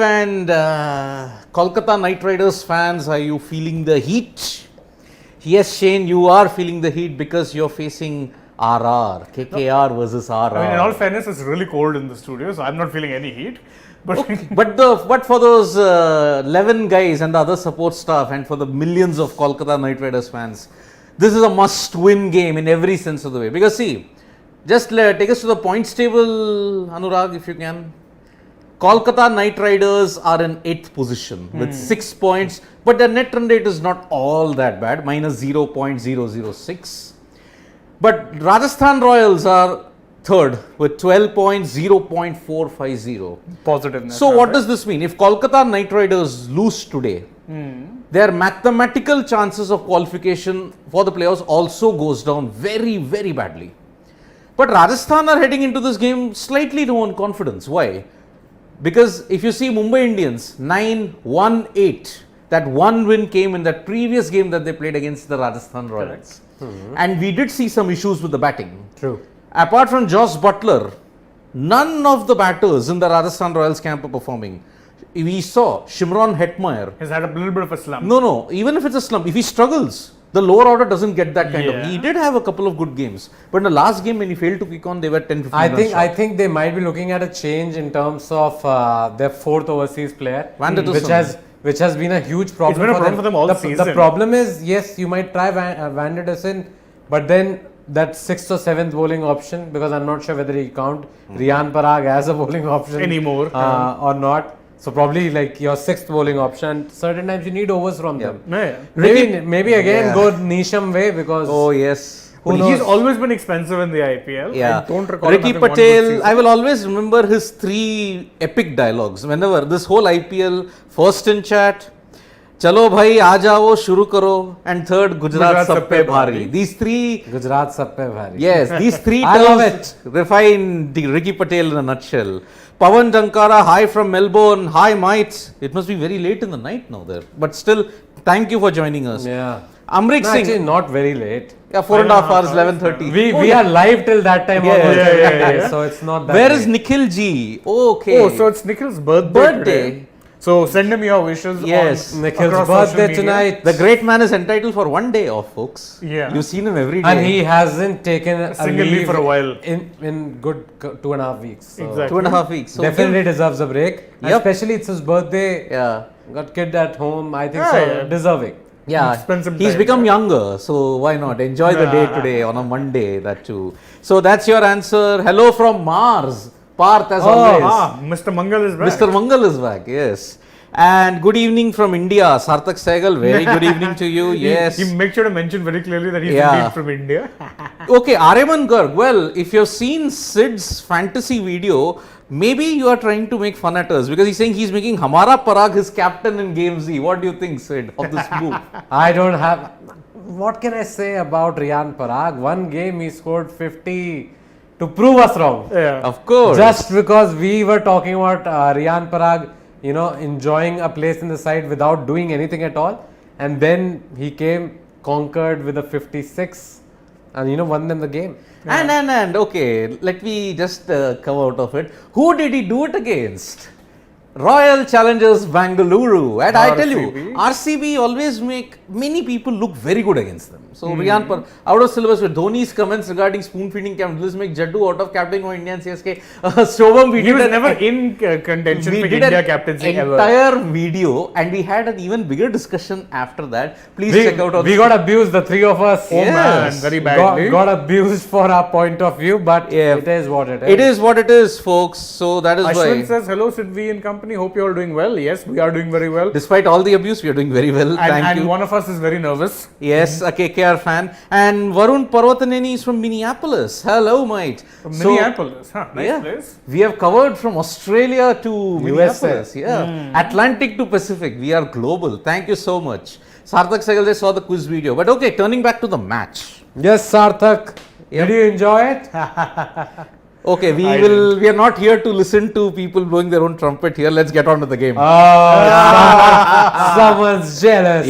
and Kolkata Knight Riders fans, are you feeling the heat? Yes, Shane, you are feeling the heat because you're facing RR, KKR versus RR. I mean, in all fairness, it's really cold in the studio, so I'm not feeling any heat. But okay. but for those 11 guys and the other support staff and for the millions of Kolkata Knight Riders fans, this is a must-win game in every sense of the way. Because see, just take us to the points table, Anurag, if you can. Kolkata Knight Riders are in 8th position with 6 points, but their net run rate is not all that bad, minus 0.006. But Rajasthan Royals are 3rd with 12 points, 0.450. Positive. So what does this mean? If Kolkata Knight Riders lose today, their mathematical chances of qualification for the playoffs also goes down very, very badly. But Rajasthan are heading into this game slightly low on confidence. Why? Because if you see Mumbai Indians, 9-1-8, that one win came in that previous game that they played against the Rajasthan Royals. And we did see some issues with the batting. True. Apart from Josh Butler, none of the batters in the Rajasthan Royals camp are performing. We saw Shimron Hetmeyer has had a little bit of a slump. No, even if it's a slump, if he struggles, the lower order doesn't get that kind of. He did have a couple of good games, but in the last game when he failed to kick on, they were 10-15 runs short. I think they might be looking at a change in terms of their 4th overseas player, which has been a huge problem. It's been a problem for them all season. The problem is, yes, you might try Van der Dussen, but then that 6th or 7th bowling option, because I'm not sure whether you count Riyan Parag as a bowling option anymore or not. So probably like your 6th bowling option. Certain times you need overs from them. Yeah. Maybe again go Nisham way because. Oh yes. He's always been expensive in the IPL. Yeah. I don't recall Ricky Patel, I will always remember his 3 epic dialogues. Whenever this whole IPL, first in chat, Chalo bhai, aa jao, shuru karo, and third, Gujarat sab pe bhari. These 3. Gujarat sab pe bhari. Yes, these 3 I love it. Refine the Ricky Patel in a nutshell. Pawan Jankara, hi from Melbourne. Hi, mates. It must be very late in the night now there. But still, thank you for joining us. Yeah. Amrik Singh. Actually, not very late. Yeah, 4.5 hours, 11:30. We are live till that time. Yeah. So it's not that Where late. is Nikhil G? Okay. Oh, so it's Nikhil's birthday today. So send him your wishes. Yes. Nikhil's birthday tonight. The great man is entitled for one day off, folks. Yeah. You've seen him every day. And he hasn't taken a single leave for a while. In good 2.5 weeks. So Exactly. 2.5 weeks. So definitely deserves a break. Yep. Especially it's his birthday. Yeah. Got kid at home. I think so. Deserving. Yeah, he's become younger, so why not enjoy the day today on a Monday, that too. So that's your answer. Hello from Mars, Parth as always. Mr. Mangal is back. Mr. Mangal is back, yes. And good evening from India, Sarthak Sehgal. Very good evening to you. Yes. He make sure to mention very clearly that he's indeed from India. Okay, Aryaman Garg. Well, if you've seen Sid's fantasy video, maybe you are trying to make fun at us because he's saying he's making Hamara Parag his captain in Gamezy. What do you think, Sid, of this move? I don't have. What can I say about Riyan Parag? One game he scored 50 to prove us wrong. Yeah. Of course. Just because we were talking about Riyan Parag, enjoying a place in the side without doing anything at all. And then he came, conquered with a 56 and, won them the game. Yeah. And okay, let me just come out of it. Who did he do it against? Royal Challengers Bangalore. And I tell you, RCB always make many people look very good against them. So Riyan Parag, out of syllabus with Dhoni's comments regarding spoon feeding camp, let's make Jaddu out of captaining of Indian CSK. Shobham, he was never in contention for India captaincy ever. Entire video, and we had an even bigger discussion after that. Please check out. We got abused, the 3 of us. Oh man, very badly. Got abused for our point of view, but it is what it is. It is what it is, folks. So that is Ashwin why. says, hello Sidvi and company. Hope you all doing well. Yes, we are doing very well. Despite all the abuse, we are doing very well. Thank you. And one of us is very nervous. Yes, a KKR fan. And Varun Parvataneni is from Minneapolis. Hello, mate. From Minneapolis, nice place. We have covered from Australia to Minneapolis. USA. Yeah, Atlantic to Pacific. We are global. Thank you so much. Sarthak Sehgal just saw the quiz video. But okay, turning back to the match. Yes, Sarthak. Did you enjoy it? Okay, we are not here to listen to people blowing their own trumpet here. Let's get on to the game. Someone's jealous.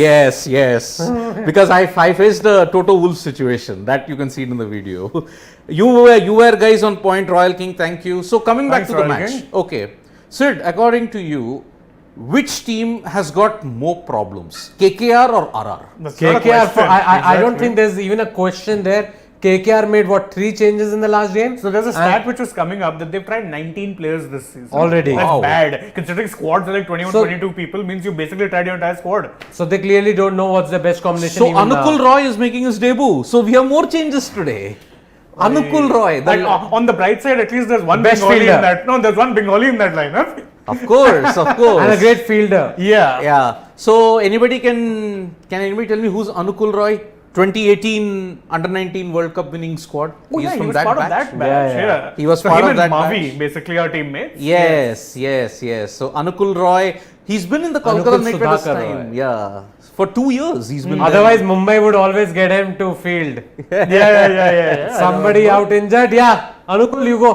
Yes. Because I faced the Toto Wolff situation. That you can see it in the video. You were guys on point, Royal King. Thank you. So coming back to the match. Okay. Sid, according to you, which team has got more problems, KKR or RR? That's not a KKR, question. I don't Exactly. think there's even a question there. KKR made what, 3 changes in the last game? So there's a stat which was coming up that they've tried 19 players this season. Already. That's Wow. bad. Considering squads are like 21, So- 22 people means you basically tried your entire squad. So they clearly don't know what's the best combination. So even Anukul Roy is making his debut. So we have more changes today. Anukul Roy. And on the bright side, at least there's one Best Bengali fielder. in that. No, there's one Bengali in that lineup. Of course, of course. And a great fielder. Yeah. Yeah. So anybody can anybody tell me who's Anukul Roy? 2018 Under-19 World Cup winning squad. Oh, He's yeah, he from was that part batch. of that batch. Yeah, Yeah. He was so part him of and that Mavi, batch. basically our teammates. Yes. So Anukul Roy, he's been in the Kolkata Anukul Knight Riders Sudhakar time. Roy. Yeah. For 2 years he's been Otherwise, Mumbai would always get him to field. Yeah. Somebody out injured, yeah. Anukul, you go.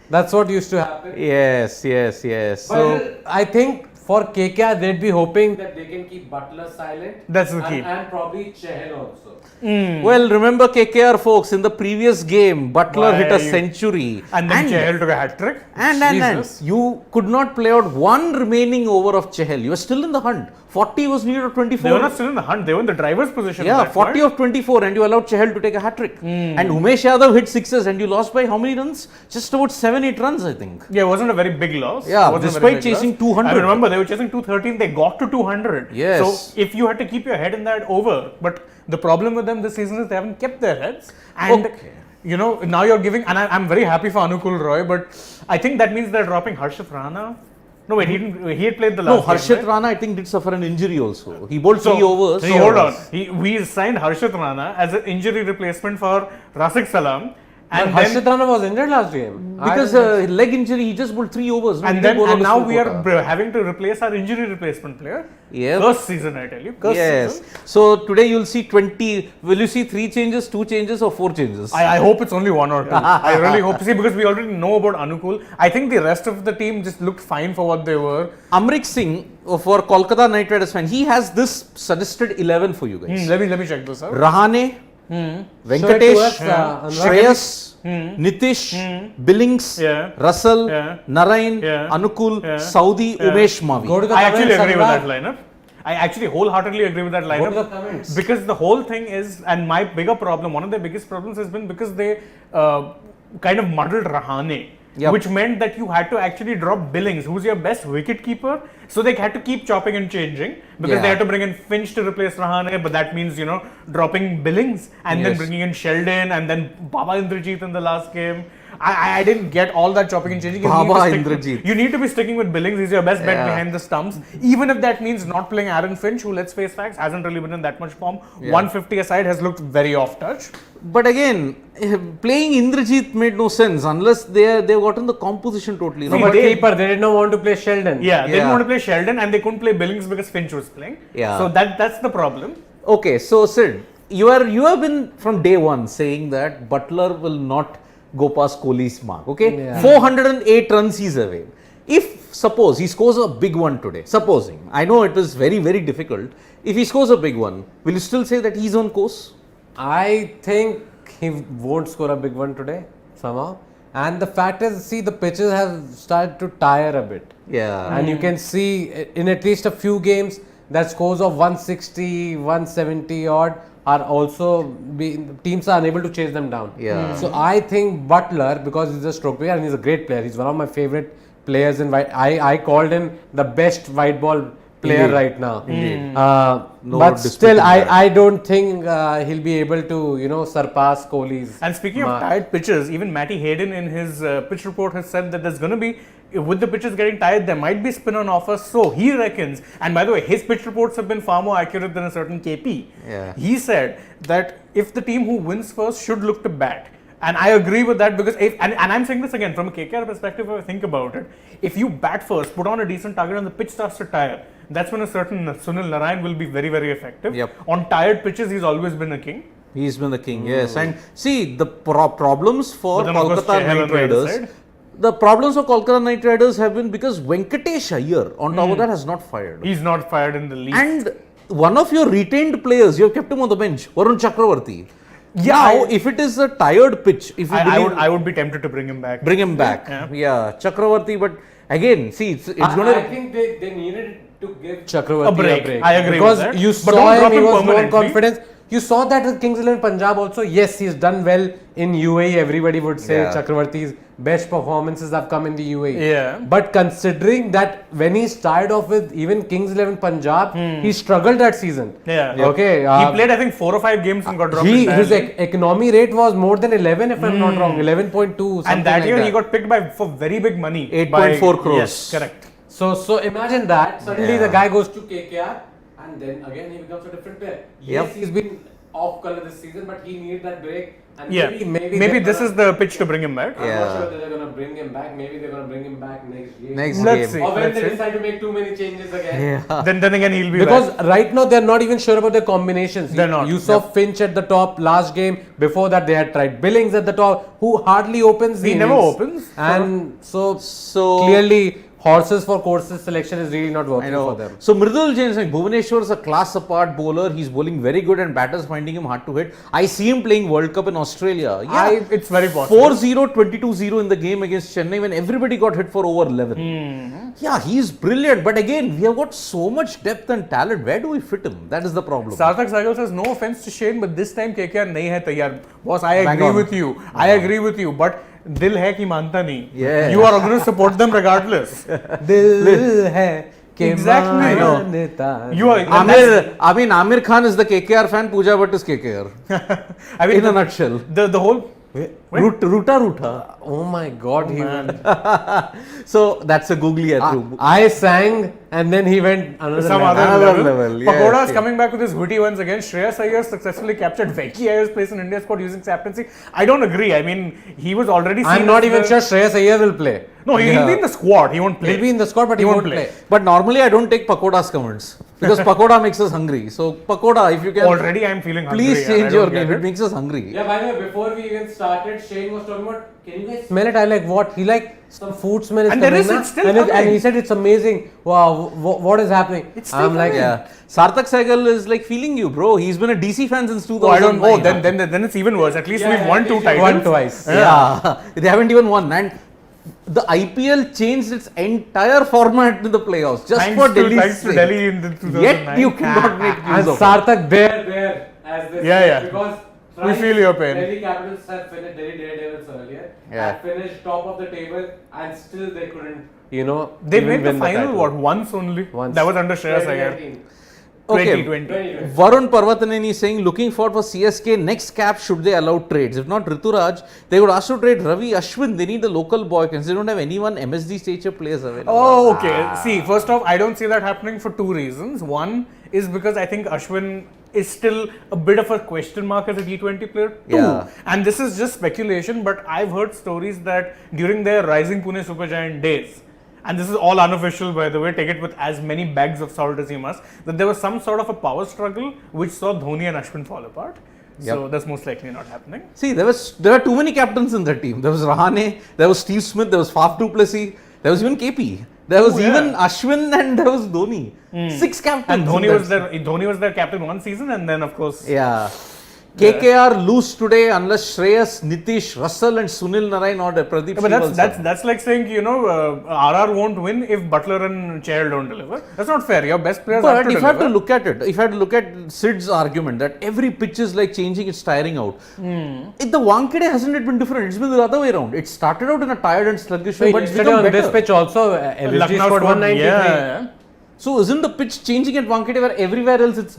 That's what used to happen. there. Yes. So But I think for KKR, they'd be hoping that they can keep Butler silent. That's the key. And probably Chahal also. well, remember KKR folks, in the previous game, Butler Why hit a you- century. And then Chahal took a hat trick. And Jesus. you could not play out one remaining over of Chahal. You were still in the hunt. 40 was needed of 24. They were not still in the hunt. They were in the driver's position. Yeah, at that 40 point. of 24, and you allowed Chahal to take a hat trick. And Umesh Yadav hit sixes, and you lost by how many runs? Just about 7-8 runs, I think. Yeah, it wasn't a very big loss. Yeah, It wasn't a despite very big chasing loss. 200. I remember they were chasing 213. They got to 200. Yes. So if you had to keep your head in that over, but the problem with them this season is they haven't kept their heads. And Okay. you know, now you're giving, and I'm very happy for Anukul Roy, but I think that means they're dropping Harshit Rana. No, wait, he didn't. He had played the No, last. game, Harshit right? Rana, I think, did suffer an injury also. He bowled 3 overs. So hold on. We signed Harshit Rana as an injury replacement for Razik Salam, And and Harshit then Rana was injured last game. Because leg injury, he just bowled 3 overs. No, he and didn't then bowl and out now of we full are quota. having to replace our injury replacement player. Yep. Cursed season, I tell you. Cursed Yes. season. So today you'll see 20. Will you see 3 changes, 2 changes, or 4 changes? I hope it's only 1 or 2. I really hope. See, because we already know about Anukul. I think the rest of the team just looked fine for what they were. Amrik Singh for Kolkata Knight Riders fan, he has this suggested 11 for you guys. Let me check this out. Rahane, Show it to Venkatesh, us, Anurag. Shreyas, Nitish, Billings, Yeah. Russell, Yeah. Narain, Yeah. Anukul, Yeah. Saudi, Yeah. Umesh Mavi. Go to the I actually comments, agree with Anurag. that lineup. I actually wholeheartedly agree with that lineup. to the comments. Because the whole thing is, and my bigger problem, one of the biggest problems has been because they kind of muddled Rahane. Yep. Which meant that you had to actually drop Billings, who's your best wicket keeper. So they had to keep chopping and changing because they Yeah. had to bring in Finch to replace Rahane, but that means, dropping Billings and then Yes. bringing in Sheldon and then Baba Indrajit in the last game. I didn't get all that chopping and changing. You need to Baba stick- Indrajit. You need to be sticking with Billings. He's your best bet Yeah. behind the stumps. Even if that means not playing Aaron Finch, who, let's face facts, hasn't really been in that much form. Yeah. 150 aside has looked very off touch. But again, playing Indrajit made no sense unless they've gotten the composition totally. No, See, but they- keeper, they did not want to play Sheldon. Yeah, they didn't Yeah. want to play Sheldon and they couldn't play Billings because Finch was playing. Yeah. So that's the problem. Okay, so Sid, you have been from day one saying that Butler will not go past Kohli's mark. Okay, Yeah. 408 runs he's away. If suppose he scores a big one today, supposing, I know it is very very difficult. If he scores a big one, will you still say that he's on course? I think he won't score a big one today somehow. And the fact is, see, the pitches have started to tire a bit. Yeah. And you can see in at least a few games that scores of 160, 170 odd are also teams are unable to chase them down. Yeah. So I think Butler, because he's a stroke player and he's a great player, he's one of my favorite players in white. I called him the best white ball player Indeed. right now. Indeed. No But disputing still, that. I don't think he'll be able to surpass Kohli's. And speaking mark. of tired pitches, even Matty Hayden in his pitch report has said that there's going to be, with the pitches getting tired, there might be spin on offer. So he reckons, and by the way, his pitch reports have been far more accurate than a certain KP. Yeah. He said that if the team who wins first should look to bat. And I agree with that because and I'm saying this again from a KKR perspective, if I think about it, if you bat first, put on a decent target and the pitch starts to tire, that's when a certain Sunil Narayan will be very, very effective. Yep. On tired pitches, he's always been a king. He's been the king, yes. And see, the problems for But then, of course, Kolkata Chahal on Knight the other Riders, side. the problems for Kolkata Knight Riders have been because Venkatesh Iyer, on top of that, has not fired. He's not fired in the league. And one of your retained players, you have kept him on the bench, Varun Chakravarti. Yeah, Now, if it is a tired pitch, if you believe, I would be tempted to bring him back. bring him back. Yeah. Yeah, Chakravarti, but again, see, it's going I to. think they needed Chakravarti A break. I agree because with that. you But saw don't drop him, he him was low on permanently. confidence. You saw that with Kings 11 Punjab also. Yes, he's done well in UAE. Everybody would say Yeah. Chakravarti's best performances have come in the UAE. Yeah. But considering that when he started off with even Kings 11 Punjab, he struggled that season. Yeah. Okay. He played, I think, 4 or 5 games and got dropped his entirely. economy rate was more than 11, if I'm not wrong, 11.2. And that year he got picked for very big money. 8.4 crores. Yes, correct. So imagine that suddenly Yeah. the guy goes to KKR and then again he becomes a different player. Yes, Yep. he's been off color this season, but he needed that break. And Yeah. maybe Maybe they're this gonna- is the pitch to bring him back. I'm Yeah. not sure that they're gonna bring him back. Maybe they're gonna bring him back next game. Next Let's game. see. Or when Let's they see. decide to make too many changes again. Yeah. Then again he'll be Because back. right now they're not even sure about their combinations. They're not. You saw Finch at the top last game. Before that, they had tried Billings at the top, who hardly opens. He the never innings. opens. And so So clearly, horses for courses selection is really not I working know. for them. So Mridul Jain saying Bhuvaneshwar is a class apart bowler. He's bowling very good and batters finding him hard to hit. I see him playing World Cup in Australia. Yeah. It's very possible. 4-0, 22-0 in the game against Chennai when everybody got hit for over 11. Yeah, he's brilliant. But again, we have got so much depth and talent. Where do we fit him? That is the problem. Sarthak Sahgal says, no offense to Shane, but this time KKR nahi hai taiyar. Boss, I Bang agree on. with you. I agree with you. But dil hai ki manta nahi. Yeah. You are going to support them regardless. Dil hai ke Exactly. I know. manta You are. Amir Khan is the KKR fan. Pooja Bhatt is KKR. I mean, In a nutshell. the whole. Ruta. Oh my God! So that's a googly at you. I sang and then he went another Some level. other Another level. level, yes, Pakoda is yes. coming back with his witty ones again. Shreyas Iyer successfully captured Venki Iyer's place in India's squad using captaincy. I don't agree. I mean, he was already. I'm seen not as even the- sure Shreyas Iyer will play. No, he'll be in the squad. He won't play. He'll be in the squad, but he won't play. But normally I don't take Pakoda's comments because Pakoda makes us hungry. So Pakoda, if you can Already, I'm feeling hungry. please and I change your don't get name. It makes us hungry. Yeah, by the way, before we even started, Shane was talking about, can you guys smell it? I like what? He like some food smell is And there coming is, na? it's still and, and coming. he said it's amazing. Wow, what is happening? It's still I'm like, coming. Yeah. Sarthak Sehgal is like feeling you, bro. He's been a DC fan since 2009. Oh, I don't know. Then it's even worse. At least we've won 2 titles. Won twice. Yeah. They haven't even won. And the IPL changed its entire format in the playoffs just Thanks for to Delhi's sake. Delhi in the 2009. Yet you cannot make And use of it. Sarthak there, as they Yeah, say, yeah. because We thrice feel your pain. Delhi Capitals had finished, Delhi Daredevils earlier, Yeah. had finished top of the table and still they couldn't, They even made the win final, title. what, once only? Once. That was under Shreyas Iyer. 2019. Okay. 2020. Varun Parvataneni is saying, looking forward for CSK next cap should they allow trades. If not Rituraj, they would ask to trade Ravi Ashwin. They need a local boy because they don't have anyone MSD stature players available. Oh, okay. See, first off, I don't see that happening for 2 reasons. One is because I think Ashwin is still a bit of a question mark as a T20 player. 2, Yeah. and this is just speculation, but I've heard stories that during their rising Pune Supergiant days, and this is all unofficial by the way, take it with as many bags of salt as you must, that there was some sort of a power struggle which saw Dhoni and Ashwin fall apart. So that's most likely not happening. See, there were too many captains in that team. There was Rahane, there was Steve Smith, there was Faf du Plessis, there was even KP. There was even Ashwin and there was Dhoni. 6 captains. And in Dhoni was their captain one season, and then of course Yeah. KKR lose today unless Shreyas, Nitish, Russell and Sunil Narayan or Pradeep but Srivalsa. that's like saying, RR won't win if Butler and Chahal don't deliver. That's not fair. Your best players have But to if I have to deliver. look at it, if I had to look at Sid's argument that every pitch is like changing, it's tiring out. The Wankhede hasn't it been different? It's been the other way around. It started out in a tired and sluggish way, but it's yesterday become on better. this pitch also, LSG Lucknow scored scored 193. yeah. So isn't the pitch changing at Wankhede where everywhere else it's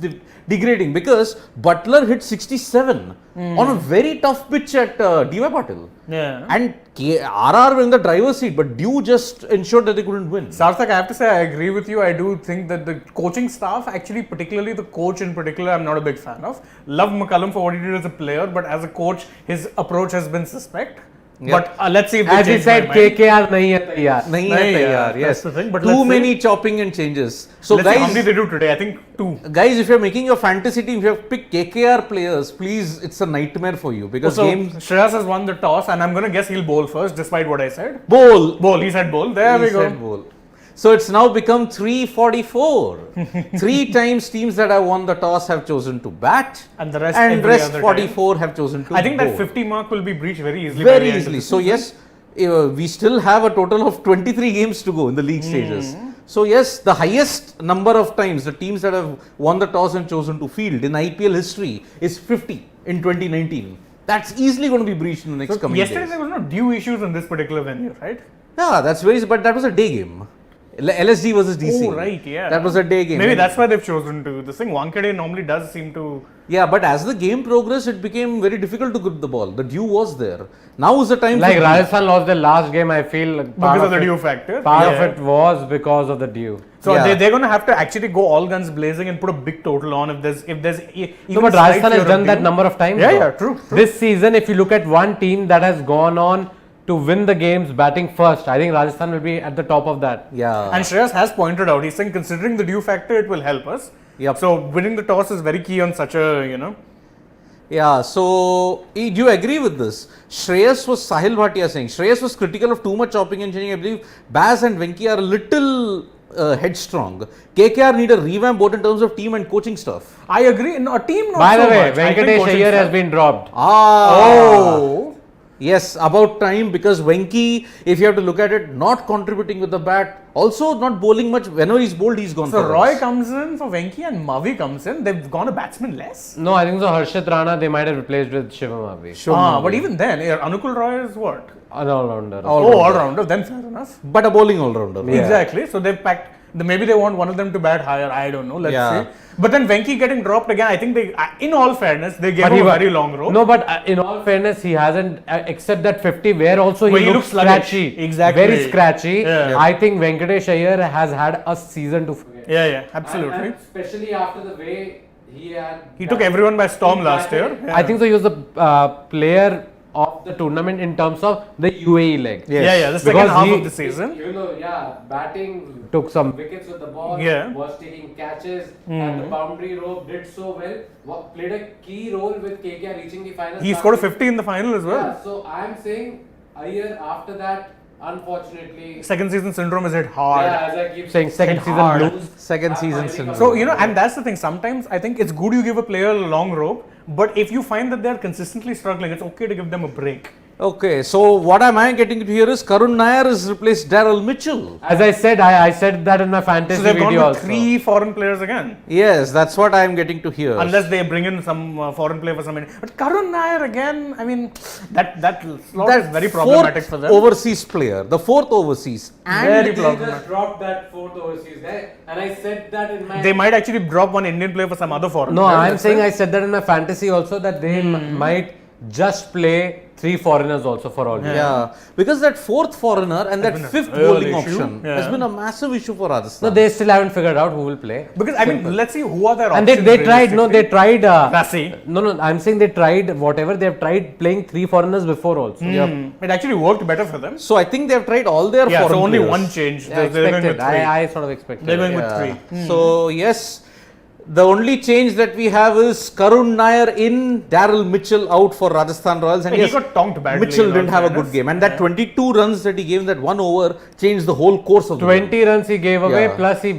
degrading? Because Butler hit 67 on a very tough pitch at D.Y. Patel. Yeah. And RR were in the driver's seat, but Dew just ensured that they couldn't win. Sarthak, I have to say I agree with you. I do think that the coaching staff, actually particularly the coach in particular, I'm not a big fan of. Love McCullum for what he did as a player, but as a coach, his approach has been suspect. Yep. But let's see if they As he change said, my mind. KKR nahi hai taiyar. Nahi Nahi hai hai, yaar, that's yes. the thing, but Too let's see. many chopping and changes. So Let's see how many guys, they do today. I think 2. guys, if you're making your fantasy team, if you have picked KKR players, please, it's a nightmare for you because So games Shreyas has won the toss, and I'm going to guess he'll bowl first, despite what I said. bowl. Bowl, he said bowl. There we He go. said bowl. So it's now become 344. 3 times teams that have won the toss have chosen to bat, And the rest every other 44 have chosen to I think bowl. that 50 mark will be breached very easily. by the Very end of easily. the So season. yes, we still have a total of 23 games to go in the league stages. So yes, the highest number of times the teams that have won the toss and chosen to field in IPL history is 50 in 2019. That's easily going to be breached in the next coming Yesterday days. there was no due issues in this particular venue, right? Yeah, that's very. But that was a day game. LSG versus DC. Oh, right, yeah. That was a day game. Maybe that's why they've chosen to. This thing, Wankhede normally does seem to. Yeah, but as the game progressed, it became very difficult to grip the ball. The due was there. Now is the time. Like for Rajasthan lost their last game, I feel like Because of the due factor. Part Yeah. of it was because of the due. So Yeah. they're going to have to actually go all guns blazing and put a big total on if there's even No, but slight Rajasthan fear has of done that due. number of times. Yeah, though. yeah, true. This season, if you look at one team that has gone on to win the games batting first, I think Rajasthan will be at the top of that. Yeah. And Shreyas has pointed out, he's saying considering the due factor, it will help us. Yep. So winning the toss is very key on such a, Yeah, so do you agree with this? Shreyas was Sahil Bhatia saying Shreyas was critical of too much chopping and changing. I believe Baz and Venki are a little headstrong. KKR need a revamp both in terms of team and coaching stuff. I agree. No, a team not By so the way, much. I think Venkatesh coaching Iyer has staff- been dropped. Oh. Yes, about time because Venki, if you have to look at it, not contributing with the bat, also not bowling much. Whenever he's bowled, he's gone So for Roy runs. comes in for Venki and Mavi comes in. They've gone a batsman less. No, I think so. Harshit Rana they might have replaced with Shivam Avi. But even then, Anukul Roy is what? An all-rounder. All-rounder. Then fair enough. But a bowling all-rounder. Yeah. Exactly. So they've packed. Maybe they want one of them to bat higher. I don't know. Let's Yeah. see. But then Venki getting dropped again. I think they, in all fairness, they gave But him he a wa- very long rope. No, but in all fairness, he hasn't, except that 50, where also Where he he looks looks sluggish. scratchy. Exactly. Very scratchy. Yeah. I think Venkatesh Iyer has had a season to forget. Yeah, absolutely. Especially after the way he had. He took everyone by storm last year. I think so. He was the player of the tournament in terms of the UAE leg. Yes. The second Because half he- of the season. You know, batting took some wickets with the ball. Yeah. Was taking catches and the boundary rope did so well. Played a key role with KKR reaching the final. He scored a 50 in the final as well. Yeah, so I'm saying a year after that, unfortunately. Second season syndrome is hit hard. Yeah, as I keep saying, second season hard. blues. Second season finally syndrome. So, and that's the thing. Sometimes I think it's good you give a player a long rope, but if you find that they're consistently struggling, it's okay to give them a break. Okay, so what am I getting to hear is Karun Nair has replaced Daryl Mitchell. As I said, I said that in my fantasy So they've gone video with also. 3 foreign players again. Yes, that's what I am getting to hear. Unless they bring in some foreign player for some minute. But Karun Nair again, I mean, that slot is very problematic fourth for them. overseas player, the fourth overseas, Very and problematic. dropped that fourth overseas there, and I said that in my. They might actually drop one Indian player for some other foreign No, player. I'm That's saying it. I said that in my fantasy also that they might just play 3 foreigners also for all. yeah, because that fourth foreigner and that been a fifth real bowling issue. option Yeah. has been a massive issue for No, Rajasthan. they still haven't figured out who will play. Because, I mean, let's see who are their And options. they tried. No, they tried. Rassi. No, I'm saying they tried whatever. They've tried playing 3 foreigners before also. It actually worked better for them. So I think they have tried all their Yeah, foreign so only players. one change. Yeah, They're going with expected. 3. I sort of expected. They're going with Yeah. 3. So yes, the only change that we have is Karun Nair in, Daryl Mitchell out for Rajasthan Royals, and He yes, got tonked badly. Mitchell in all didn't have a fairness. good game, and that 22 runs that he gave in that 1 over changed the whole course of the game. 20 runs he gave away, Yeah. plus he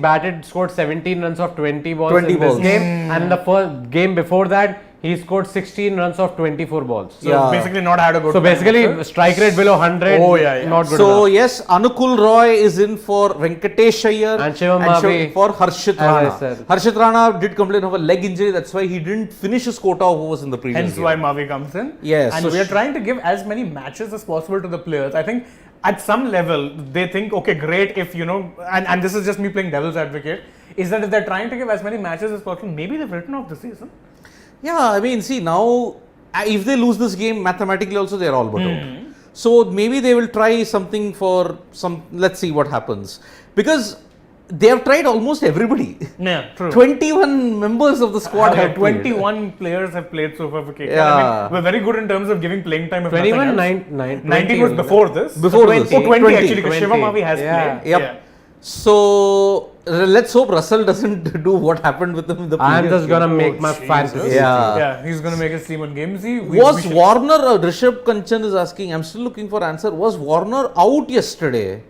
scored 17 runs of 20 balls 20 in balls. this game. And in the first game before that, he scored 16 runs of 24 balls. So Yeah. basically not had a good So time, basically, sir. strike rate below 100, Oh, yeah. not good So enough. yes, Anukul Roy is in for Venkatesh Iyer And Shivam Avi for Harshit as I Rana. said. Harshit Rana did complain of a leg injury, that's why he didn't finish his quota of overs in the previous Hence game. why Mavi comes in. Yes, And so we are trying to give as many matches as possible to the players. I think at some level, they think, okay, great, if and this is just me playing devil's advocate, is that if they're trying to give as many matches as possible, maybe they've written off the season. Yeah, I mean, see now, if they lose this game, mathematically also they're all but out. So maybe they will try something for some. Let's see what happens, because they have tried almost everybody. Yeah, true. 21 members of the squad have played. 21 players have played so far for KKR. I Yeah. mean, we're very good in terms of giving playing time. If 21, nothing else. 19 19 was before this. Before this. Oh, 20 actually, because 20. Shivam Avi has Yeah. played. Yep. So let's hope Russell doesn't do what happened with him in the I'm previous just gonna game. make my Jesus. fantasy. Yeah. Yeah, he's going to make his team on Gamezy. Was Warner, Rishabh Kanchan is asking, I'm still looking for answer, was Warner out yesterday?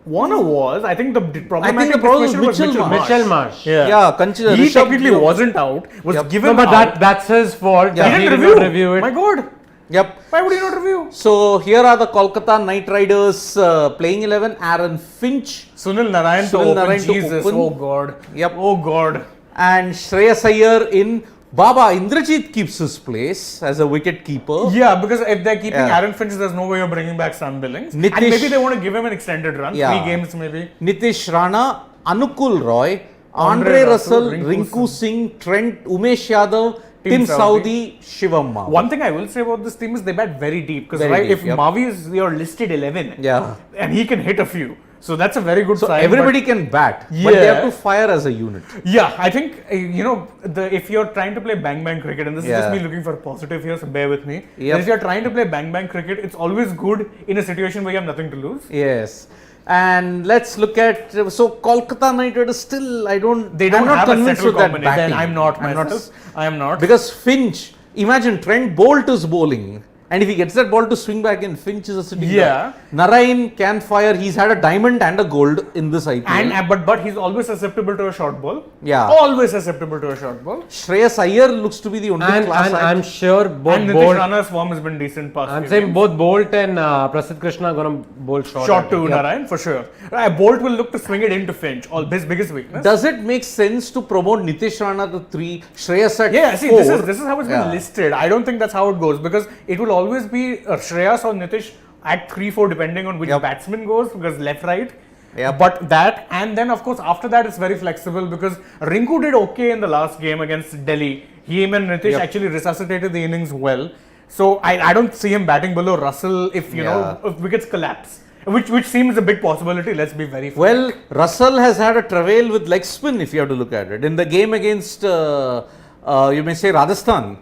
Warner was, I think the problematic problem was situation was Mitchell Marsh. Mitchell Marsh. Yeah, Kanchan, He technically wasn't out, was Yep. given No, but out. that's his fault. Yeah. that He he didn't did not review review it. My God. Yep. Why would you not review? So here are the Kolkata Knight Riders playing 11. Aaron Finch. Sunil Narayan to Sunil open. Narayan to Jesus. open. Oh God. Yep. Oh God. And Shreyas Iyer in. Baba Indrajit keeps his place as a wicket keeper. Yeah, because if they're keeping Yeah. Aaron Finch, there's no way of bringing back Sam Billings. Nitish- And maybe they want to give him an extended run. Yeah. 3 games maybe. Nitish Rana, Anukul Roy, Andre Andre Russell, Russell, Rinku Rinku Singh, Trent, Umesh Yadav, Tim Saudi, Shivam Mavi. One thing I will say about this team is they bat very deep. Because Very right, deep, if yep. Mavi is your listed 11, Yeah. and he can hit a few. So that's a very good So sign. everybody can bat, but they have Yeah. to fire as a unit. Yeah, I think, if you're trying to play bang bang cricket, and this is just Yeah. me looking for positive here, so bear with me. Yep. If you're trying to play bang bang cricket, it's always good in a situation where you have nothing to lose. Yes. And let's look at so Kolkata Knight Riders still I'm Don't not have a convinced settled with that combination. batting. Then I'm not I'm myself. I am not. because Finch, imagine Trent Bolt is bowling. And if he gets that ball to swing back in, Finch is a sitting Yeah. duck. Narayan can fire. He's had a diamond and a gold in this IPL. But he's always susceptible to a short ball. Yeah. Always susceptible to a short ball. Shreyas Iyer looks to be the only class And act. I'm sure both And Nitish Bolt. Rana's form has been decent past I'm few saying games. both Bolt and Prasidh Krishna are going to bowl short. Short I to think. Narayan for sure. Bolt will look to swing it into Finch. All his biggest weakness. Does it make sense to promote Nitish Rana to 3, Shreyas at Yeah, see, 4? this is how it's been Yeah. listed. I don't think that's how it goes because it will always be Shreyas or Nitish at 3-4 depending on which Yep. batsman goes because left right. Yep. But that and then of course after that it's very flexible because Rinku did okay in the last game against Delhi. He and Nitish Yep. actually resuscitated the innings well. So I don't see him batting below Russell if if wickets collapse. Which seems a big possibility, let's be very frank. Well, Russell has had a travail with leg spin if you have to look at it. In the game against, you may say Rajasthan,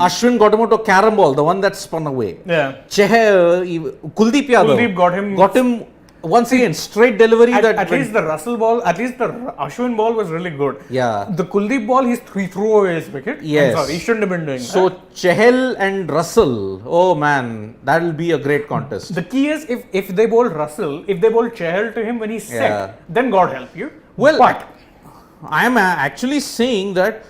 Ashwin got him out a carom ball, the one that spun away. Yeah. Kuldeep Yadav Kuldeep got him once again straight delivery At that least the Russell ball, at least the Ashwin ball was really good. Yeah. The Kuldeep ball, he threw away his wicket. Yes. I'm sorry, he shouldn't have been doing So that. Chahal and Russell, oh man, that will be a great contest. The key is if they bowl Russell, if they bowl Chahal to him when he's set, Yeah. then God help you. Well, but I am actually saying that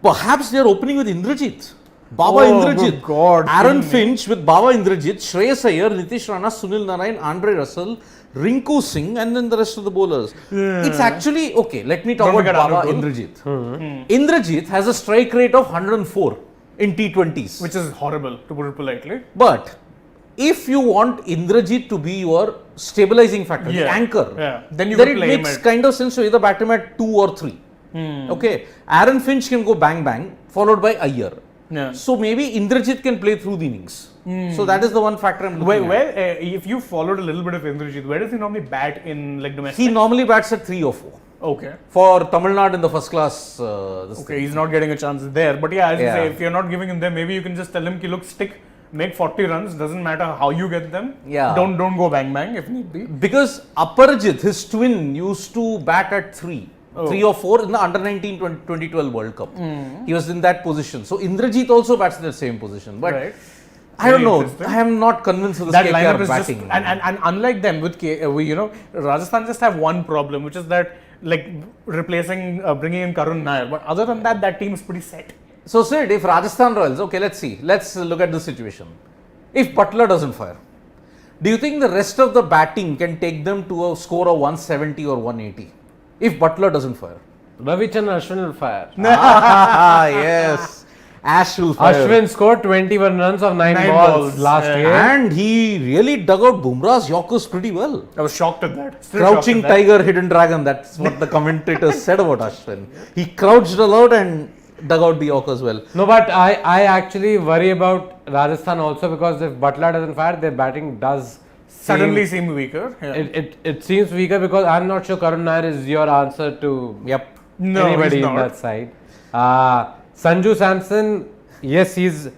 perhaps they are opening with Indrajit. Baba Oh, Indrajit. good God, Aaron kill me. Finch with Baba Indrajit, Shreyas Iyer, Nitish Rana, Sunil Narayan, Andre Russell, Rinku Singh, and then the rest of the bowlers. It's actually, okay, let me talk Don't about forget Baba Anukul. Indrajit. Indrajit has a strike rate of 104 in T20s. which is horrible to put it politely. But if you want Indrajit to be your stabilizing factor, the Yeah. anchor, Yeah. Then you then could it play him makes at- kind of sense to either bat him at 2 or 3. Okay, Aaron Finch can go bang bang, followed by Iyer. Yeah. So maybe Indrajit can play through the innings. So that is the one factor I'm looking at. If you followed a little bit of Indrajit, where does he normally bat in like domestic? He normally bats at 3 or 4. Okay. For Tamil Nadu in the first class. Okay, he's not getting a chance there. But yeah, as you Yeah. say, if you're not giving him there, maybe you can just tell him, ki, look, stick, make 40 runs. Doesn't matter how you get them. Yeah. Don't go bang bang if need be. Because Aparajit, his twin, used to bat at 3. Oh. 3 or 4 in the under 19 2012 World Cup. He was in that position. So Indrajit also bats in the same position. But Right. I don't Very know. interesting. I am not convinced of this That KKR lineup is batting. just and unlike them with Rajasthan just have one problem, which is that like replacing bringing in Karun Nair. But other than that, that team is pretty set. So Sid, if Rajasthan Royals, okay, let's see. Let's look at this situation. If Butler doesn't fire, do you think the rest of the batting can take them to a score of 170 or 180? If Butler doesn't fire. Ravichandran Ashwin will fire. Yes. Ash will fire. Ashwin scored 21 runs of 9 Nine balls balls, last yeah. game. And he really dug out Bumrah's Yorkers pretty well. I was shocked at that. Still Crouching shocked at that. tiger, hidden dragon. That's what the commentators said about Ashwin. He crouched a lot and dug out the Yorkers well. No, but I actually worry about Rajasthan also because if Butler doesn't fire, their batting does Suddenly seem weaker. Yeah. It seems weaker because I'm not sure Karun Nair is your answer to Yep. No, anybody he's in not. that side. Sanju Samson, yes, he's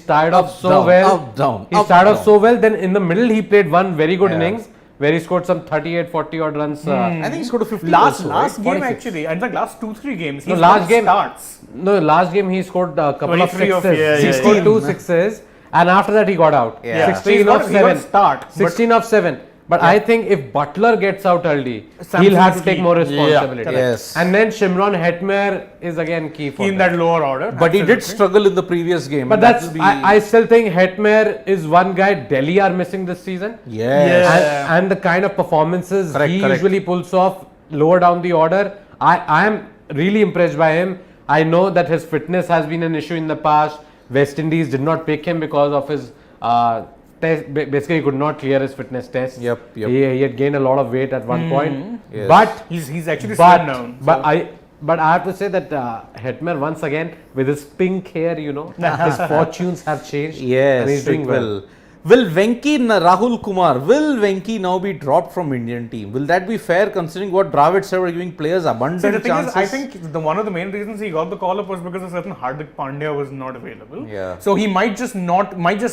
tired Up, off so down, well. up, down, He's up, tired off down. so well. Then in the middle, he played one very good Yeah. innings where he scored some 38, 40 odd runs. I think he scored a 50 Last also, last right? game 46. actually, and like last 2-3 games. No, he's last got game- starts. No, last game he scored a couple of 23 sixes. of- yeah, he yeah, scored yeah. 2 sixes, and after that he got out. Yeah. 16 He's got- of he got 7. start, but- 16 of 7. But I think if Butler gets out early, Samson's he'll have to take key. more responsibility. Yes. And then Shimron Hetmer is again key for In them. that lower order. But he did absolutely. struggle in the previous game. But and that's that'll be- I still think Hetmer is one guy Delhi are missing this season. Yes. Yeah. And the kind of performances Correct, he correct. usually pulls off lower down the order, I am really impressed by him. I know that his fitness has been an issue in the past. West Indies did not pick him because of his test. Basically, he could not clear his fitness test. Yep. He had gained a lot of weight at one point. Yes. But He's actually but, slim down. but I have to say that Hetmer once again with his pink hair, his fortunes have changed. Yes, and he's doing it well. will. Will Rahul Kumar, will Venki now be dropped from Indian team? Will that be fair considering what Dravid said were giving players abundant See, the thing chances? is, I think one of the main reasons he got the call up was because a certain Hardik Pandya was not available. Yeah. So he might just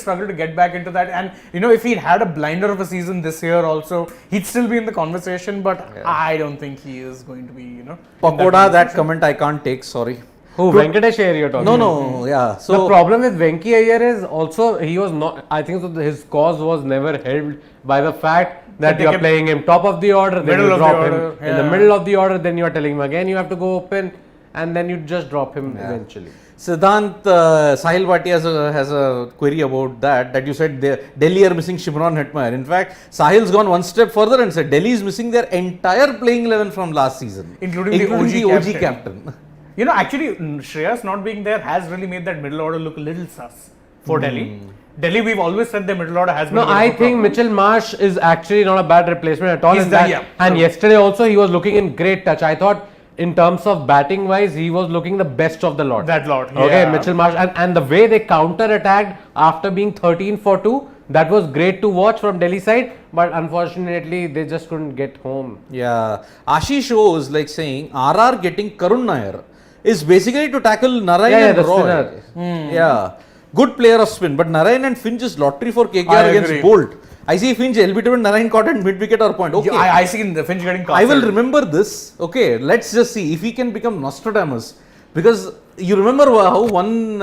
struggle to get back into that. And if he'd had a blinder of a season this year also, he'd still be in the conversation. But I don't think he is going to be, in Pakoda, that comment I can't take, sorry. Who, Venkatesh Iyer you're talking about? No, yeah. The So, problem with Venki Iyer is also he was not. I think so his cause was never held by the fact that they you are kept- playing him top of the order, then Middle you of the drop order, him in the yeah. middle of the order, then you are telling him again you have to go open, and then you just drop him eventually. Siddhant Sahil Bhatia has a query about that you said Delhi are missing Shimron Hetmeyer. In fact, Sahil's gone one step further and said Delhi is missing their entire playing 11 from last season, Including the OG OG captain. Actually, Shreyas not being there has really made that middle order look a little sus for Delhi. Delhi, we've always said the middle order has been. No, a bit of I a think problem. Mitchell Marsh is actually not a bad replacement at all. He's in the- that. yeah, And true. yesterday also he was looking in great touch. I thought in terms of batting wise, he was looking the best of the lot. That lot, Okay, yeah. Mitchell Marsh and the way they counter attacked after being 13 for 2, that was great to watch from Delhi side. But unfortunately, they just couldn't get home. Yeah, Ashish was like saying RR getting Karun Nair is basically to tackle Narayan Yeah, and the Roy. spinner. Yeah, good player of spin, but Narayan and Finch is lottery for KKR I against agree. Bolt. I see Finch LBW and Narayan caught at mid wicket or point. Okay, I see the Finch getting I will casted. remember this. Okay, let's just see if he can become Nostradamus. Because you remember how one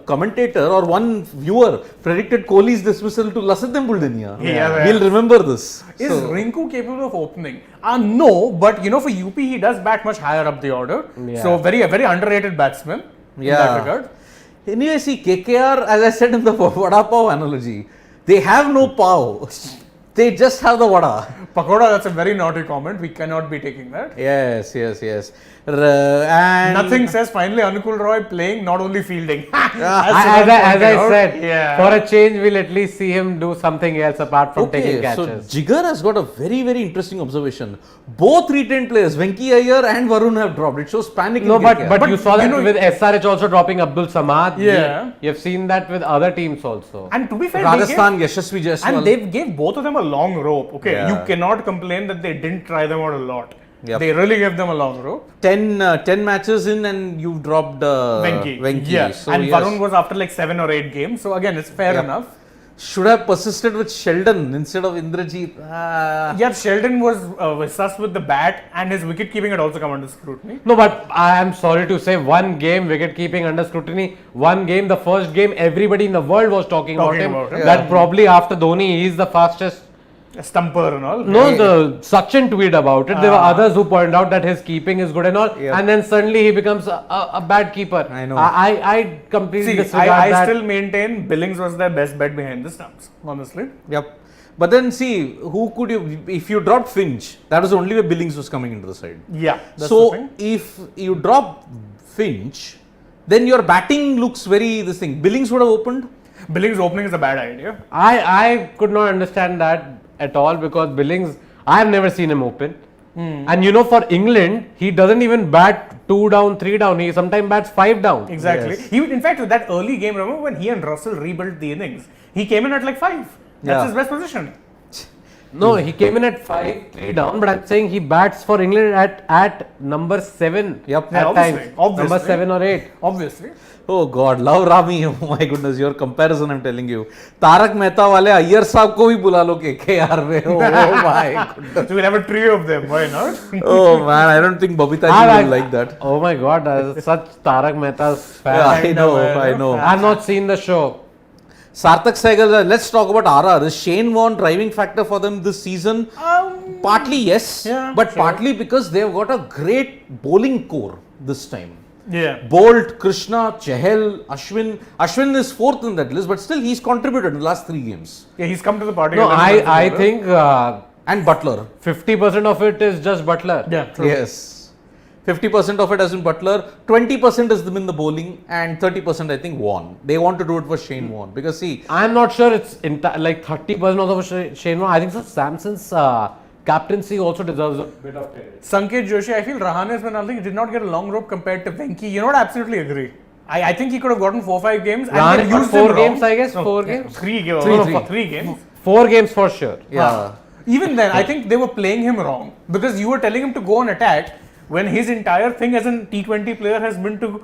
commentator or one viewer predicted Kohli's dismissal to Lasithem Buldania. Yeah. We'll remember this. Is So- Rinku capable of opening? No, but for UP he does bat much higher up the order. Yeah. So a very underrated batsman in that regard. Anyway, see, KKR, as I said in the vada pav analogy, they have no pav. They just have the vada. Pakoda, that's a very naughty comment. We cannot be taking that. Yes. And Nothing says finally Anukul Roy playing, not only fielding. As I said, yeah. for a change, we'll at least see him do something else apart from taking Okay, so catches. Jigar has got a very, very interesting observation. Both retained players, Venki Iyer and Varun, have dropped. It shows panic. No, in but KKR. you saw that with SRH also dropping Abdul Samad. Yeah. You've seen that with other teams also. And to be fair, Rajasthan, Yashasvi Jaiswal. and they gave both of them a long rope. Okay, Yeah. you cannot complain that they didn't try them out a lot. Yep. They really gave them a long rope. 10 matches in and you've dropped Venki. Yeah. So and yes, Varun was after like 7 or 8 games. So again, it's fair Yep. enough. should have persisted with Sheldon instead of Indrajit. Yeah, Sheldon was sus with the bat and his wicket keeping had also come under scrutiny. No, but I am sorry to say, one game wicket keeping under scrutiny. One game, the first game, everybody in the world was talking about him. Yeah. That probably after Dhoni, he is the fastest. A stumper and all. No, the Sachin tweeted about it. There were others who pointed out that his keeping is good and all, Yeah. and then suddenly he becomes a bad keeper. I know. I completely See, disregard I that. still maintain Billings was their best bet behind the stumps, honestly. Yep. But then see, who could you, if you dropped Finch, that was the only way Billings was coming into the side. Yeah, that's the So thing. if you drop Finch, then your batting looks very this thing. Billings would have opened. Billings opening is a bad idea. I could not understand that at all because Billings, I have never seen him open. And you know, for England, he doesn't even bat 2 down, 3 down. He sometimes bats 5 down. Exactly. Yes. He, in fact, with that early game, remember when he and Russell rebuilt the innings? He came in at like 5. That's Yeah. his best position. No, he came in at 5, 3 down, but I'm saying he bats for England at number 7. Yep. At Yeah, obviously, times. obviously. Number 7 or 8. Obviously. Oh God, love Rami. Oh my goodness, your comparison I'm telling you. Tarak Mehta वाले अय्यर साहब को भी बुला लो KKR में. Oh my goodness. So we'll have a trio of them. Why not? Oh man, I don't think Babita ji will like that. Oh my god, such Tarak Mehta's fan. Yeah, I know. I've not seen the show. Sarthak Sehgal, let's talk about RR. Is Shane Warne driving factor for them this season? Partly yes, but partly because they've got a great bowling core this time. Yeah. Bolt, Krishna, Chahal, Ashwin. Ashwin is fourth in that list, but still he's contributed in the last 3 games. Yeah, he's come to the party. No, I think And Butler. 50% of it is just Butler. Yeah, true. Yes. 50% of it has been Butler, 20% has been the bowling, and 30% I think Warne. They want to do it for Shane Warne because see, I'm not sure it's like 30% of Shane Warne. I think so. Samson's captaincy also deserves a bit of credit. Sanket Joshi, I feel Rahane's penalty did not get a long rope compared to Venki. You know what? I absolutely agree. I think he could have gotten 4-5 games. Rahane And got used 4 him games, wrong. I guess. No, 4 yeah, games? 3 games. Three, No, three. 3 games. 4 games for sure. yeah. Even then, I think they were playing him wrong because you were telling him to go on attack when his entire thing as a T20 player has been to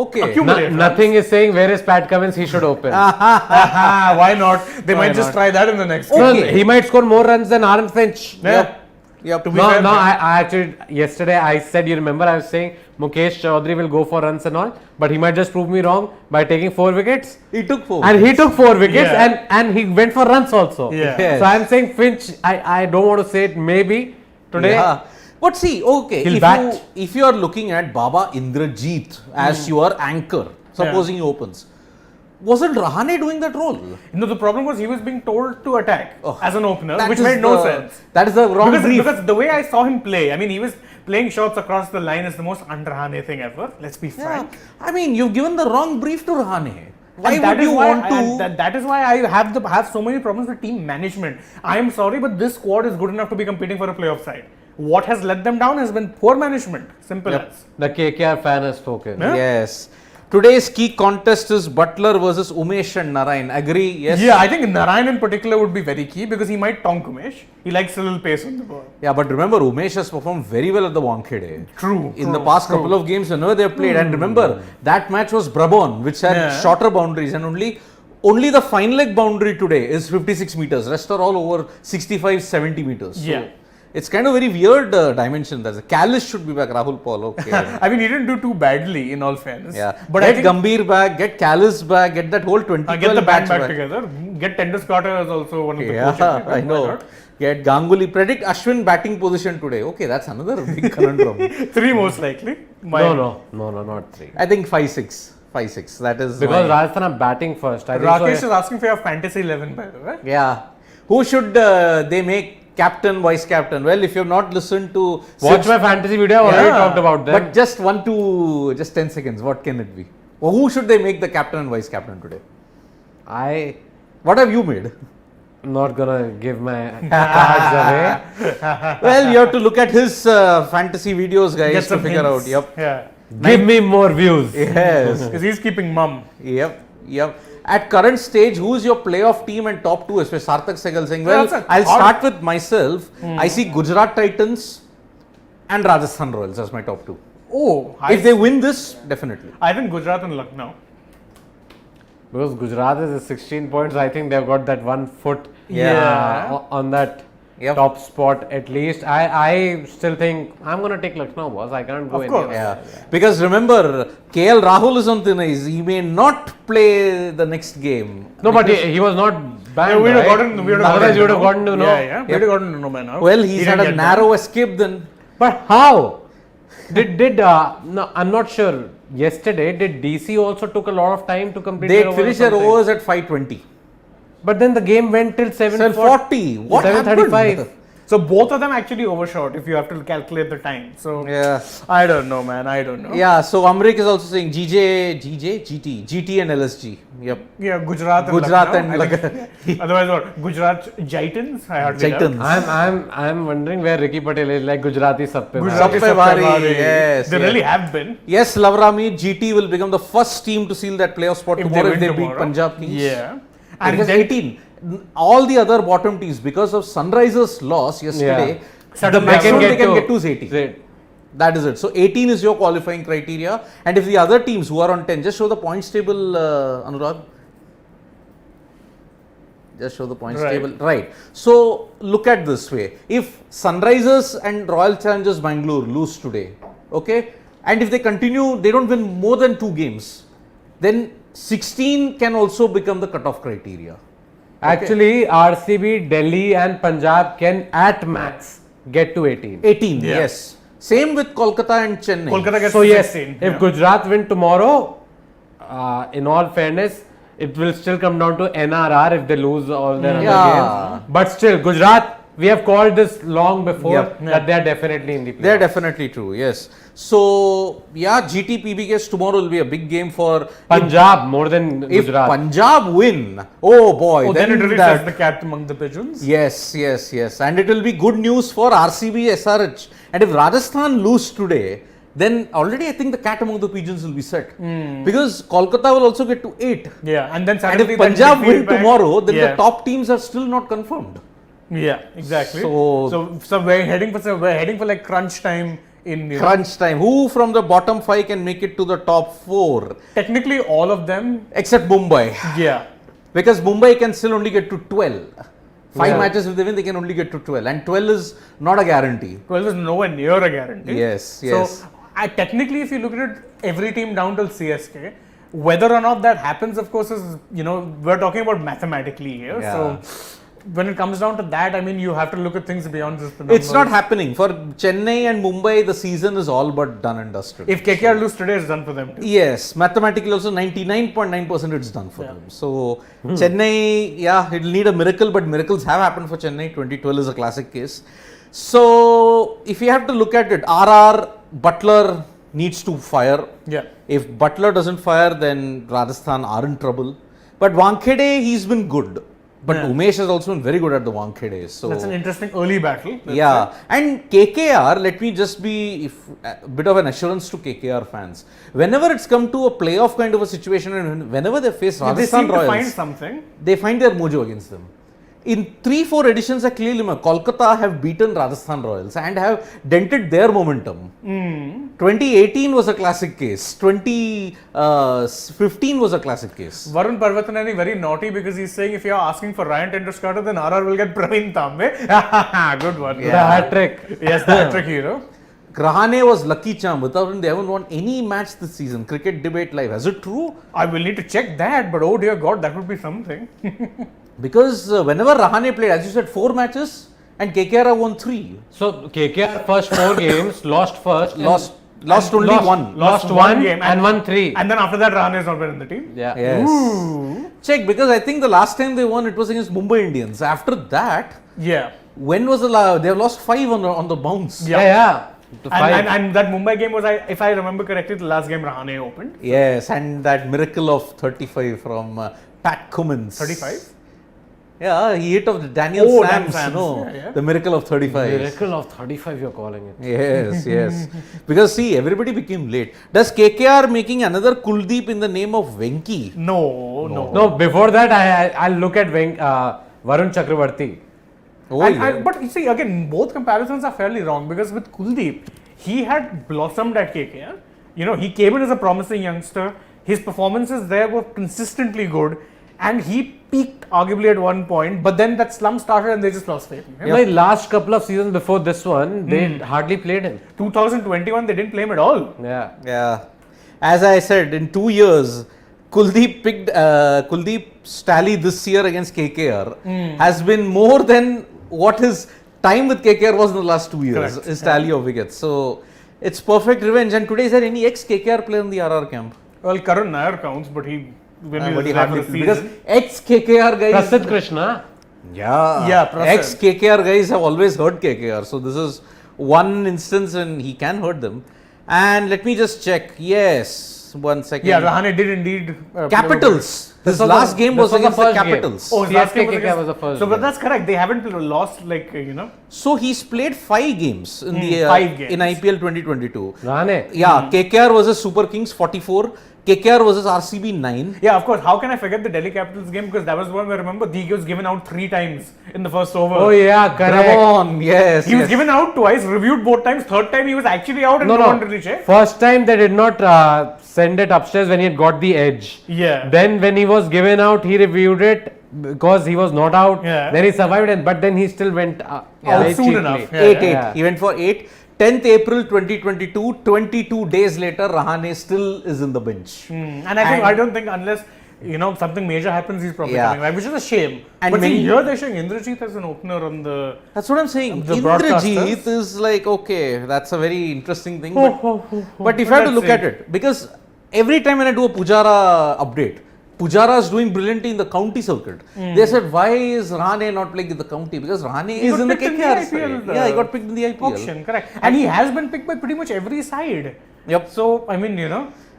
Okay. accumulate. Nothing is saying where is Pat Cummins, he should open. Why not? They might just try that in the next No, game. he might score more runs than Aaron Finch. Yeah. Yep. To be No, fair, no, yeah. I actually, yesterday I said, you remember, I was saying Mukesh Chaudhary will go for runs and all, but he might just prove me wrong by taking 4 wickets. He took 4. And he took 4 wickets Yeah. and he went for runs also. Yeah. Yes. So I'm saying Finch, I don't want to say it maybe today. Yeah. But see, okay, He'll bat. if you are looking at Baba Indrajit as your anchor, supposing he opens, wasn't Rahane doing that role? No, the problem was he was being told to attack as an opener, That which is made no the- sense. That is the wrong brief. Because the way I saw him play, I mean, he was playing shots across the line is the most un-Rahane thing ever. Let's be Yeah. frank. I mean, you've given the wrong brief to Rahane. Why And that would is you why want to? that is why I have so many problems with team management. I am sorry, but this squad is good enough to be competing for a playoff side. What has let them down has been poor management. Simple as. The KKR fan has spoken. Yeah. Yes. Today's key contest is Butler versus Umesh and Narayan. Agree? Yes. Yeah, I think Narayan in particular would be very key because he might tonk Umesh. He likes a little pace on the ball. Yeah, but remember, Umesh has performed very well at the Wankhede. True. In the past couple of games, whenever they have played, and remember that match was Brabon, which had Yeah. shorter boundaries, and only the fine leg boundary today is 56 meters. Rest are all over 65, 70 meters. So Yeah. it's kind of very weird dimension. That's Callis should be back. Rahul Paul. Okay. I mean, he didn't do too badly in all fairness. Yeah. But Get I think Gambhir back. Get Callis back. Get that whole 20. get the band batch back together. Get Tenduscarter as also one of the Yeah, coaching. I know. Get Ganguly. Predict Ashwin batting position today. Okay, that's another big conundrum. 3 most likely. No, not 3. I think 5-6. 5-6. That is Because my- Rajasthan are batting first. I think Rakesh so. is asking for your fantasy 11, by the way. Yeah. Who should they make captain, vice captain? Well, if you have not listened to Watch my fantasy video, I've already Yeah. talked about them. but just 10 seconds. What can it be? Or who should they make the captain and vice captain today? I What have you made? not gonna give my cards away. Well, you have to look at his fantasy videos, guys, Get to some figure out. hints. Yep. Yeah. Give me more views. Yes. Because he's keeping mum. Yep. At current stage, who's your playoff team and top 2? Especially Sarthak Sehgal saying, well, That's a I'll hard- start with myself. I see Gujarat Titans and Rajasthan Royals as my top 2. Oh, If they win this, definitely. I think Gujarat and Lucknow. Because Gujarat is at 16 points, I think they've got that 1 foot Yeah. on that Yep. top spot at least. I still think I'm gonna take Lucknow, boss. I can't go Of any course. other. Yeah. Because remember, KL Rahul is on thin ice. He may not play the next game. No, but he was not banned. Yeah, we would have right? gotten. We would Otherwise, you would have gotten to know. Yeah. We would have gotten to know by now. Well, He he's didn't had a get narrow escape then. But how? No, I'm not sure. Yesterday, did DC also took a lot of time to complete They their over or finished their something? overs at 5:20. But then the game went till 7:40. What 7:35. happened? So both of them actually overshot if you have to calculate the time. So Yeah. I don't know, man. I don't know. Yeah, so Amrik is also saying GT and LSG. Yep. Yeah, Gujarat and Gujarat Lucknow, and I think. Otherwise, what? Gujarat Jitans? I hardly know. Jitans. I'm wondering where Ricky Patel is, like Gujarati sab pe Gujarati Sab pe bhari, Sabse yes, They yes. really have been. Yes, Lavrami, GT will become the first team to seal that playoff spot tomorrow if win they beat tomorrow. Punjab Kings. Yeah. And then- 18. All the other bottom teams, because of Sunrisers' loss yesterday, the Suddenly maximum they they can can get to is 18. That is it. So 18 is your qualifying criteria. And if the other teams who are on 10, just show the points table, Anurag. Just show the points Right. table. Right. So look at this way. If Sunrisers and Royal Challengers Bangalore lose today, okay, and if they continue, they don't win more than 2 games, then 16 can also become the cutoff criteria. Actually, RCB, Delhi, and Punjab can at max get to 18. 18, Yeah. yes. Same with Kolkata and Chennai. Kolkata gets So to yes, 16. if yeah. Gujarat win tomorrow, in all fairness, it will still come down to NRR if they lose all their Yeah. other games. But still, Gujarat, we have called this long before Yep. that they are definitely in the playoffs. They're definitely true, yes. So, yeah, GTPB guess tomorrow will be a big game for Punjab more than if Gujarat. Punjab win. Oh boy, Oh, then it really that- sets the cat among the pigeons. Yes, yes, yes. And it will be good news for RCB SRH. And if Rajasthan lose today, then already I think the cat among the pigeons will be set. Because Kolkata will also get to 8. Yeah, and then And suddenly if that Punjab midfield win back- tomorrow, then yeah. the top teams are still not confirmed. Yeah, exactly. So- So we're heading for like crunch time in you know, Crunch time. Who from the bottom 5 can make it to the top 4? technically all of them. Except Mumbai. Yeah. Because Mumbai can still only get to 12. 5 Yeah. matches if they win, they can only get to 12. And 12 is not a guarantee. 12 is nowhere near a guarantee. Yes, yes. So, technically, if you look at it, every team down till CSK, whether or not that happens, of course, is, we're talking about mathematically here. Yeah. So, when it comes down to that, I mean, you have to look at things beyond just the numbers. It's not happening. For Chennai and Mumbai, the season is all but done and dusted. If KKR lose today, it's done for them too. Yes, mathematically also 99.9% it's done for them. So Chennai, yeah, it'll need a miracle, but miracles have happened for Chennai. 2012 is a classic case. So if you have to look at it, RR, Butler needs to fire. Yeah. If Butler doesn't fire, then Rajasthan are in trouble. But Wankhede, he's been good. But Yeah. Umesh has also been very good at the Wankhede. So That's an interesting early battle. let's yeah, say. and KKR, let me just be a bit of an assurance to KKR fans. Whenever it's come to a playoff kind of a situation, and whenever they face They Rajasthan seem to find Royals, something. they find their mojo against them. In 3-4 editions, I clearly remember Kolkata have beaten Rajasthan Royals and have dented their momentum. 2018 was a classic case. 2015 was a classic case. Varun Parvatanani very naughty because he's saying if you're asking for Ryan Tenduskar, then RR will get Praveen Tambe. Good one. The hat trick. Yes, the hat-trick hero. Grahane was lucky charm. Without him, they haven't won any match this season. Cricket debate live. Is it true? I will need to check that, but oh dear God, that would be something. Because whenever Rahane played, as you said, 4 matches and KKR have won 3. So KKR first 4 games lost first. Lost only one. Lost one one game and won 3. And then after that, Rahane has not been in the team. Yeah. Yes. Check, because I think the last time they won it was against Mumbai Indians. After that, Yeah. when was they have lost 5 on the bounce. Yeah. Yeah. To five. And that Mumbai game was, if I remember correctly, the last game Rahane opened. Yes, and that miracle of 35 from Pat Cummins. 35? Yeah, he hit of Daniel Oh, Sams, Dan Sams, no, yeah. the miracle of 35. Miracle of 35 you're calling it. Yes, yes. Because see, everybody became late. Does KKR making another Kuldeep in the name of Venki? No. No, before that I'll look at Varun Chakravarti. Oh, But you see, again, both comparisons are fairly wrong because with Kuldeep, he had blossomed at KKR. He came in as a promising youngster. His performances there were consistently good. And he peaked arguably at one point, but then that slump started and they just lost faith in him. The last couple of seasons before this one, they hardly played him. 2021, they didn't play him at all. Yeah. Yeah. As I said, in 2 years, Kuldeep's tally this year against KKR has been more than what his time with KKR was in the last 2 years. Correct. His tally of wickets. So it's perfect revenge. And today, is there any ex-KKR player in the RR camp? Well, Karan Nair counts, but he But he was there hardly for the because season. ex-KKR guys. Prasid Krishna. Yeah, Prasid. ex-KKR guys have always hurt KKR. So this is one instance when he can hurt them. And let me just check. Yes, 1 second. Yeah, Rahane did indeed. play Capitals. His was last the- game this was was the against the first game. Capitals. well. Oh, his last game CSK against- was the first So, but game. that's correct. They haven't lost So he's played 5 games in the 5 games. in IPL 2022. Rahane. Yeah, KKR versus Super Kings 44. KKR versus RCB 9. Yeah, of course. How can I forget the Delhi Capitals game? Because that was one where, remember, Deeke was given out 3 times in the first over. Oh yeah, correct. Come on, yes. He was yes. given out twice, reviewed both times. Third time, he was actually out and no one really checked. First time they did not send it upstairs when he had got the edge. Yeah. Then when he was given out, he reviewed it because he was not out. Yeah. Then he survived, but then he still went out Out very soon cheaply. enough. Yeah, 8-8. yeah. He went for 8. 10th April 2022, 22 days later, Rahane still is in the bench. And I don't think unless something major happens, he's probably Yeah. coming back, which is a shame. And But see, many- here they're showing Indrajit as an opener on the. That's what I'm saying. The Indrajit broadcasters. is like, okay, that's a very interesting thing. But if I have to Let's look see. at it, because every time when I do a Pujara update, Pujara is doing brilliantly in the county circuit. They said, why is Rahane not playing in the county? Because Rahane He is got in the picked in the KKR IPL, side. Yeah, he got picked in the IPL. Auction, correct. And he has been picked by pretty much every side. Yep. So, I mean,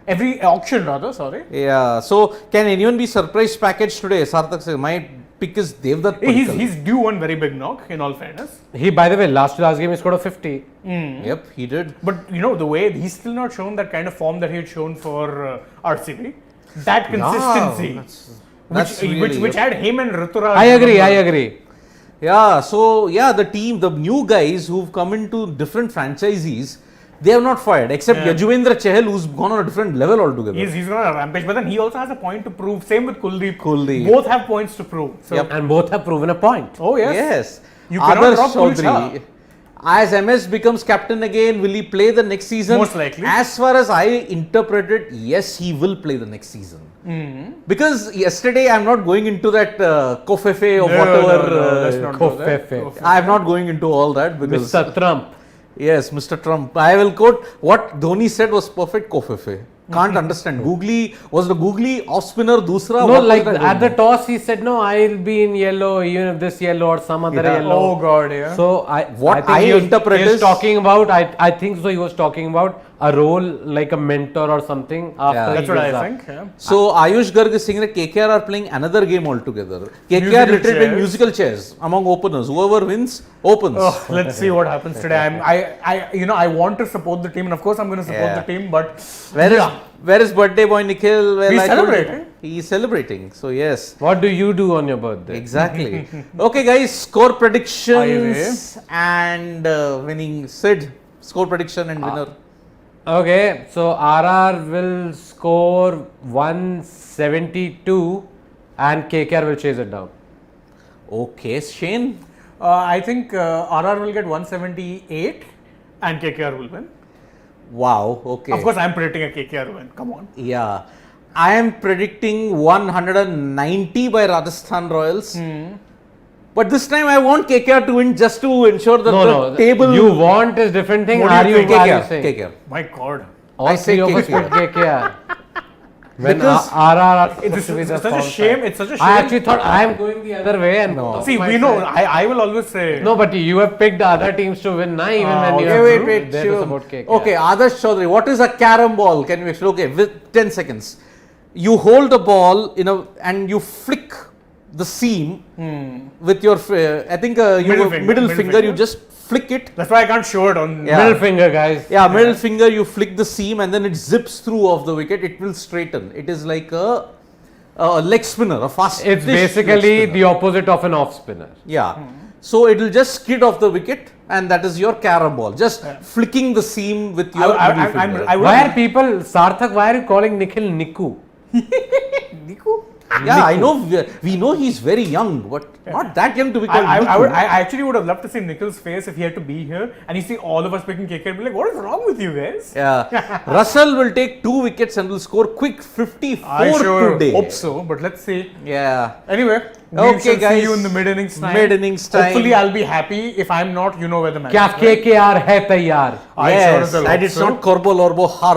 every auction rather, sorry. Yeah. So, can anyone be surprise package today? Sarthak says, my pick is Devdutt Padikkal. He's due one very big knock, in all fairness. He, by the way, last game he scored a 50. Yep, he did. But, the way he's still not shown that kind of form that he had shown for RCB. That consistency. That's really- which had him and Rituraj. I agree. Yeah, so yeah, the team, the new guys who've come into different franchisees, they have not fired except Yeah. Yajuvendra Chahal, who's gone on a different level altogether. He's on a rampage, but then he also has a point to prove. Same with Kuldeep. Kuldeep. Both have points to prove. So, Yep. And both have proven a point. Oh, yes. Yes. You cannot Adarsh drop Kulcha. Chaudhary, as MS becomes captain again, will he play the next season? Most likely. As far as I interpret it, yes, he will play the next season. Because yesterday I'm not going into that Kofefe or whatever. let's not do that. Kofefe. I'm not going into all that because Mr. Trump. yes, Mr. Trump. I will quote what Dhoni said was perfect. Kofefe. Can't understand. Googly was the googly off spinner. Dusra. No, what was like that at the one? toss he said, no, I'll be in yellow, even if this yellow or some other Yeah. yellow. Oh, God, yeah. So What think I he was, interpret he was is- talking about. I think so. He was talking about a role like a mentor or something. After Yeah. he That's what gives I up. think. Yeah. So Ayush Garg is saying that KKR are playing another game altogether. KKR Musical literally playing chairs. musical chairs among openers. Whoever wins, opens. Oh, let's see what happens today. I want to support the team, and of course I'm going to support Yeah. the team. But Where is birthday boy Nikhil? Well, He's I told you, celebrating. He's celebrating. So yes, What do you do on your birthday? exactly. Okay, guys, score predictions and winning. Sid, score prediction and winner. Okay, so RR will score 172 and KKR will chase it down. Okay, Shane. I think RR will get 178 and KKR will win. Wow. Okay. Of course, I'm predicting a KKR win. Come on. Yeah. I am predicting 190 by Rajasthan Royals. But this time I want KKR to win just to ensure that the table. You want is different thing. What do Are you you, think? are you KKR. saying? KKR. My God. All I say three of us KKR. put KKR. When Because- RR are It's supposed to be the such a strong shame. side. It's such a shame. I actually thought I am going the other way and See, we know. I will always say. No, but you have picked the other teams to win, now even when you Okay, have wait. there to Shivam. support KKR. Okay, Adarsh Chaudhary, what is a carom ball? Can you explain? Okay, with 10 seconds. You hold the ball and you flick the seam with your, I think middle finger, you just flick it. That's why I can't show it on. Yeah. Middle finger, guys. Yeah, middle finger, you flick the seam and then it zips through off the wicket. It will straighten. It is like a leg spinner, a fast. It's basically the opposite of an off spinner. Yeah. So it will just skid off the wicket and that is your carom ball. Just flicking the seam with your middle finger. Why are people, Sarthak, why are you calling Nikhil Niku? Niku? Yeah, I know. We know he's very young, but not that young to be called. I actually would have loved to see Nikhil's face if he had to be here and you see all of us picking KKR. Be like, what is wrong with you guys? Yeah, Russell will take 2 wickets and will score quick 54 I sure today. hope so, but let's see. Yeah. Anyway, we Okay, shall guys. see you in the mid-innings time. Mid-innings time. Hopefully, I'll be happy. If I'm not, you know where the match क्या is. Right? KKR है तैयार? I sure Yes, as well and hope it's so. not Corbo Lorbo Har.